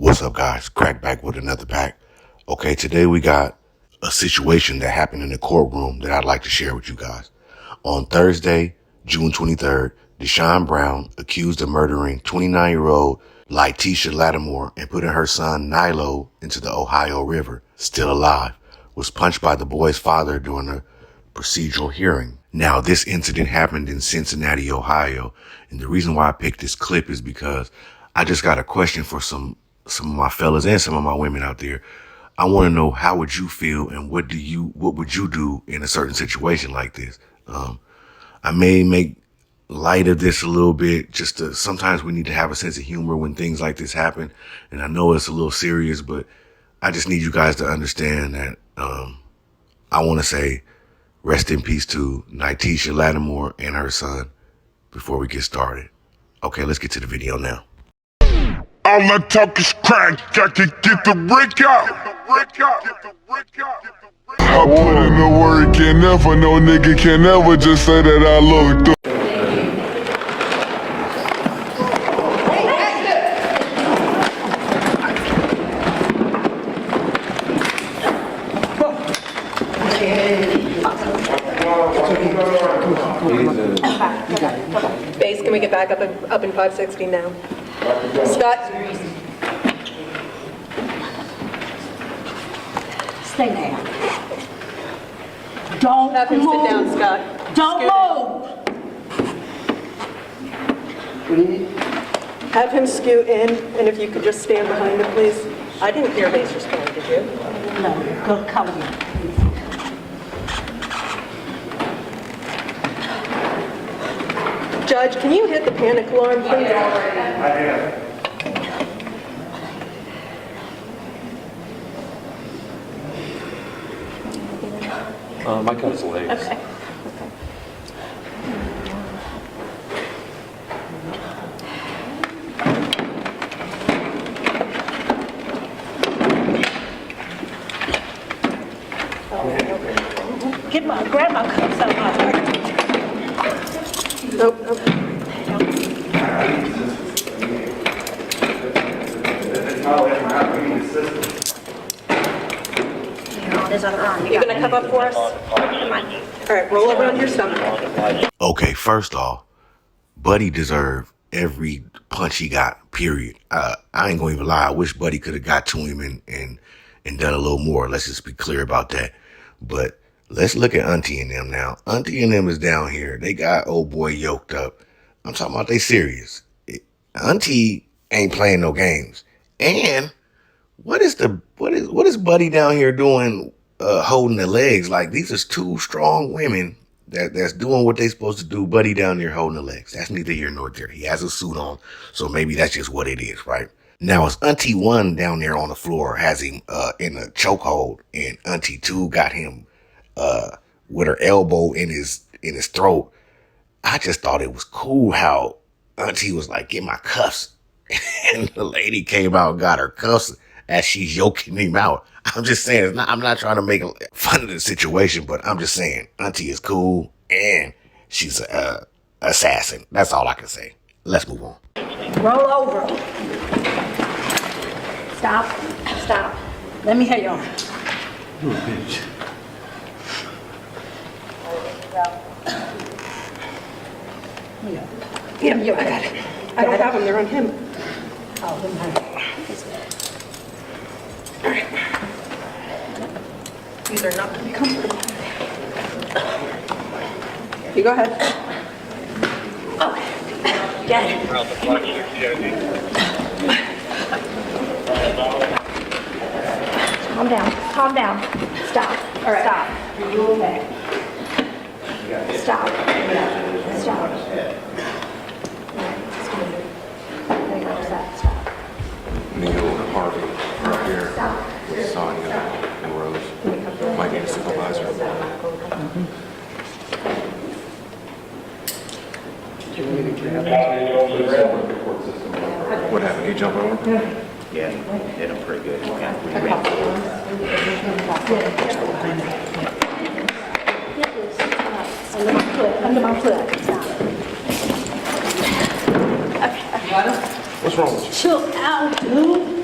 What's up, guys? Crack back with another pack. Okay, today we got a situation that happened in the courtroom that I'd like to share with you guys. On Thursday, June 23rd, Deshaun Brown, accused of murdering 29-year-old Letitia Lattimore and putting her son Nilo into the Ohio River, still alive, was punched by the boy's father during a procedural hearing. Now, this incident happened in Cincinnati, Ohio, and the reason why I picked this clip is because I just got a question for some of my fellas and some of my women out there. I want to know, how would you feel and what would you do in a certain situation like this? I may make light of this a little bit, sometimes we need to have a sense of humor when things like this happen. And I know it's a little serious, but I just need you guys to understand that, I want to say rest in peace to Letitia Lattimore and her son before we get started. Okay, let's get to the video now. All I talk is crack, I can get the brick out. I put in the work and never, no nigga can never just say that I looked up. Base, can we get back up in 560 now? Scott? Stay there. Don't Have him move. sit down, Scott. Don't move. Have him scoot in, and if you could just stand behind him, please. I didn't hear Base respond, did you? No, go cover him. Judge, can you hit the panic alarm, please? My cut his legs. Okay. Grab my cups out of my pocket. Nope. You gonna come up for us? All right, roll over on your stomach. Okay, first off, Buddy deserved every punch he got, period. I ain't gonna even lie. I wish Buddy could have got to him and done a little more. Let's just be clear about that. But let's look at Auntie and them now. Auntie and them is down here. They got old boy yoked up. I'm talking about they serious. Auntie ain't playing no games. And what is Buddy down here doing, holding the legs? Like, these are two strong women that's doing what they supposed to do. Buddy down there holding the legs. That's neither here nor there. He has a suit on, so maybe that's just what it is, right? Now, it's Auntie 1 down there on the floor, has him in a chokehold, and Auntie 2 got him with her elbow in his throat. I just thought it was cool how Auntie was like, "Get my cuffs," and the lady came out and got her cuffs as she's yoking him out. I'm just saying, I'm not trying to make fun of the situation, but I'm just saying, Auntie is cool and she's a assassin. That's all I can say. Let's move on. Roll over. Stop. Stop. Let me hear your arm. You a bitch. Yeah, I got it. I don't have them, they're on him. Oh, let me hear. All right. These are not gonna be comfortable. You go ahead. Okay. Get it. Calm down. Calm down. Stop. All right. Stop. Are you okay? Stop. Stop. Stop. Neil and Harvey right here with Sonia and Rose. Might need a supervisor. What happened? He jumped over? Yeah, hit him pretty good. Under my foot. Stop. Okay. What's wrong with you? Chill out, dude.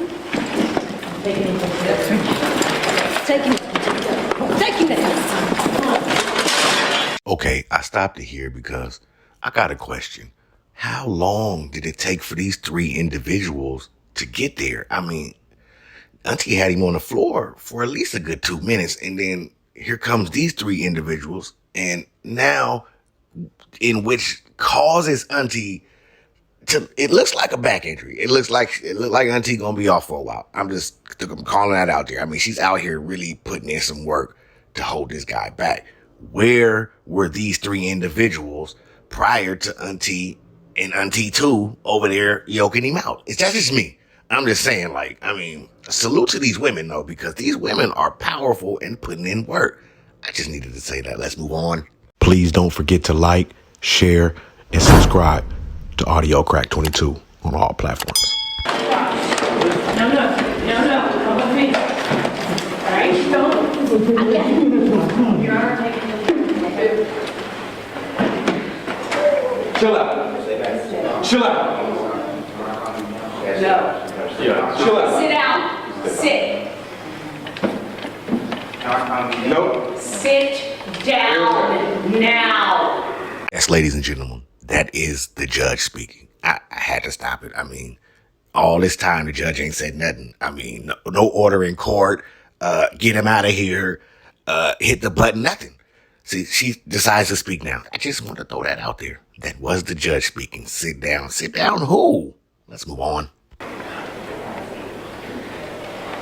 Taking it. Okay, I stopped it here because I got a question. How long did it take for these three individuals to get there? I mean, Auntie had him on the floor for at least a good 2 minutes, and then here comes these three individuals, and now in which causes Auntie to, it looks like a back injury. It looks like Auntie gonna be off for a while. I'm calling that out there. I mean, she's out here really putting in some work to hold this guy back. Where were these three individuals prior to Auntie and Auntie 2 over there yoking him out? Is that just me? I'm just saying, like, I mean, salute to these women, though, because these women are powerful and putting in work. I just needed to say that. Let's move on. Please don't forget to like, share, and subscribe to Audio Crack 22 on all platforms. No. Come with me. All right, don't. Your Honor, take it. Chill out. Chill out. No. Chill out. Sit down. Sit. Nope. Sit down now. Yes, ladies and gentlemen, that is the judge speaking. I had to stop it. I mean, all this time the judge ain't said nothing. I mean, no order in court, get him out of here, hit the button, nothing. See, she decides to speak now. I just want to throw that out there. That was the judge speaking. Sit down. Sit down who? Let's move on.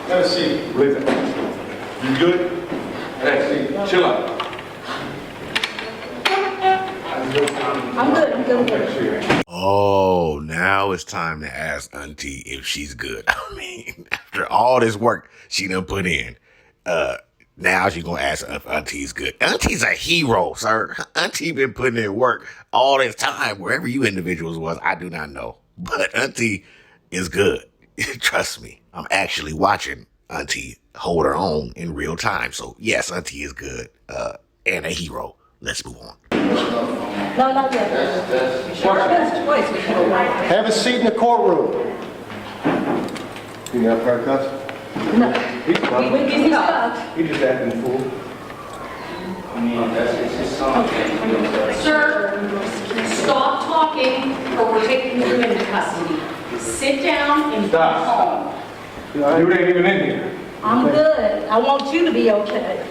Have a seat. Leave it. You good? Have a seat. Chill out. I'm good. Oh, now it's time to ask Auntie if she's good. I mean, after all this work she done put in, now she's gonna ask if Auntie's good. Auntie's a hero, sir. Auntie been putting in work all this time. Wherever you individuals was, I do not know. But Auntie is good. Trust me. I'm actually watching Auntie hold her own in real time. So yes, Auntie is good, and a hero. Let's move on. No, not yet. Have a seat in the courtroom. You got prior cuss? No. He's fine. He's not. He just acting fool. Sir, stop talking or we're taking you into custody. Sit down and go home. You ain't even in here. I'm good. I want you to be okay.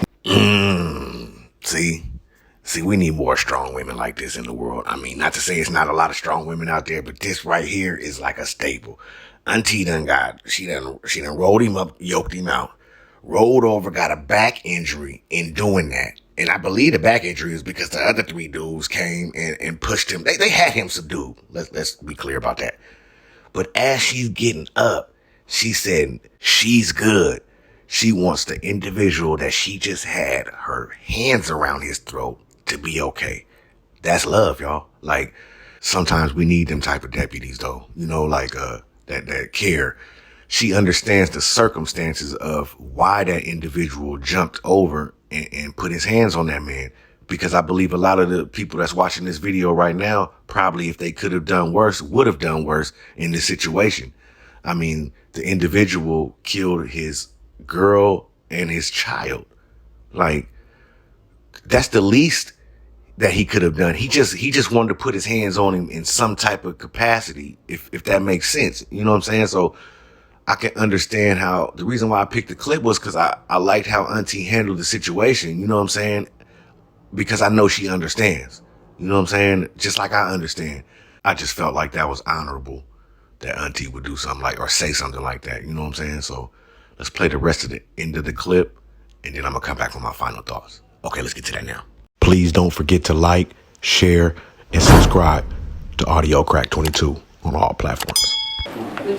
See, we need more strong women like this in the world. I mean, not to say it's not a lot of strong women out there, but this right here is like a staple. Auntie she done rolled him up, yoked him out, rolled over, got a back injury in doing that. And I believe the back injury is because the other three dudes came and pushed him. They had him subdued. Let's be clear about that. But as she's getting up, she said she's good. She wants the individual that she just had her hands around his throat to be okay. That's love, y'all. Like, sometimes we need them type of deputies, though. You know, like, that care. She understands the circumstances of why that individual jumped over and put his hands on that man. Because I believe a lot of the people that's watching this video right now, probably if they could have done worse, would have done worse in this situation. I mean, the individual killed his girl and his child. Like, that's the least that he could have done. He just wanted to put his hands on him in some type of capacity, if that makes sense. You know what I'm saying? So I can understand how the reason why I picked the clip was because I liked how Auntie handled the situation. You know what I'm saying? Because I know she understands. You know what I'm saying? Just like I understand. I just felt like that was honorable that Auntie would do something like, or say something like that. You know what I'm saying? So let's play the rest of the end of the clip, and then I'm going to come back with my final thoughts. Okay, let's get to that now. Please don't forget to like, share, and subscribe to Audio Crack 22 on all platforms. You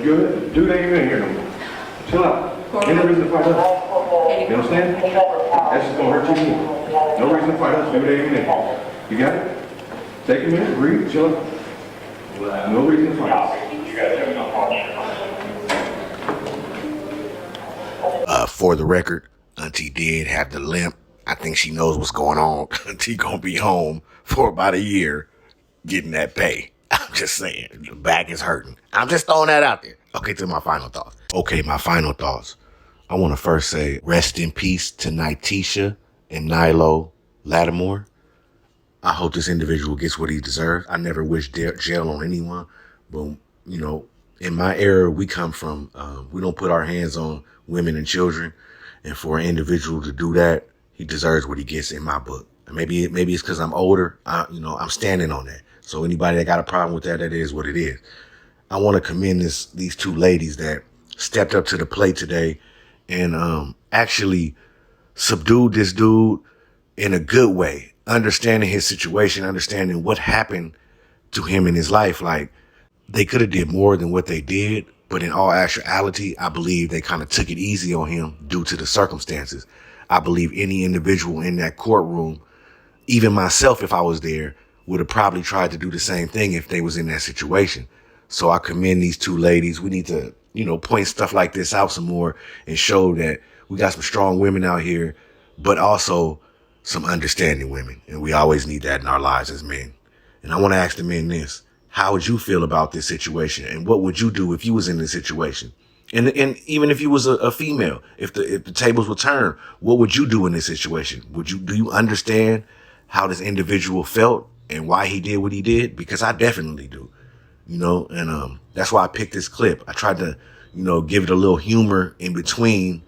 good? Dude ain't even in here no more. Chill out. Ain't no reason to fight us. You understand? That's just gonna hurt you more. No reason to fight us. Dude ain't even in here. You got it? Take a minute, breathe, chill out. No reason to fight us. For the record, Auntie did have the limp. I think she knows what's going on. Auntie gonna be home for about a year getting that pay. I'm just saying, the back is hurting. I'm just throwing that out there. Okay, to my final thoughts. Okay, my final thoughts. I want to first say rest in peace to Nitisha and Nilo Lattimore. I hope this individual gets what he deserves. I never wish jail on anyone, but you know, in my era, we come from, we don't put our hands on women and children. And for an individual to do that, he deserves what he gets in my book. Maybe it's because I'm older. I'm standing on that. So anybody that got a problem with that, that is what it is. I want to commend these two ladies that stepped up to the plate today and actually subdued this dude in a good way, understanding his situation, understanding what happened to him in his life. Like, they could have did more than what they did, but in all actuality, I believe they kind of took it easy on him due to the circumstances. I believe any individual in that courtroom, even myself, if I was there, would have probably tried to do the same thing if they was in that situation. So I commend these two ladies. We need to, point stuff like this out some more and show that we got some strong women out here, but also some understanding women. And we always need that in our lives as men. And I want to ask the men this. How would you feel about this situation? And what would you do if you was in this situation? And even if you was a female, if the tables were turned, what would you do in this situation? Do you understand how this individual felt and why he did what he did? Because I definitely do, and that's why I picked this clip. I tried to, give it a little humor in between,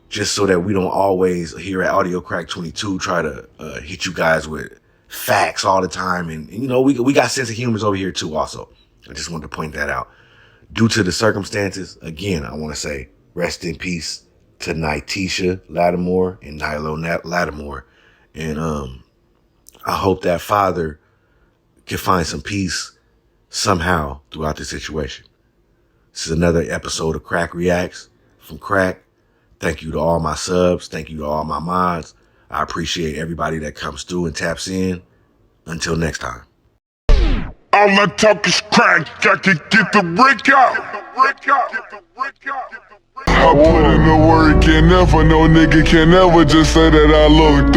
just so that we don't always here at Audio Crack 22 try to hit you guys with facts all the time. And we got sense of humors over here too also. I just wanted to point that out. Due to the circumstances, again, I want to say rest in peace to Nitisha Lattimore and Nilo Lattimore. And I hope that father can find some peace somehow throughout the situation. This is another episode of Crack Reacts from Crack. Thank you to all my subs. Thank you to all my mods. I appreciate everybody that comes through and taps in. Until next time. All I talk is crack, got to get the brick out. I put in the work and never, no nigga can ever just say that I looked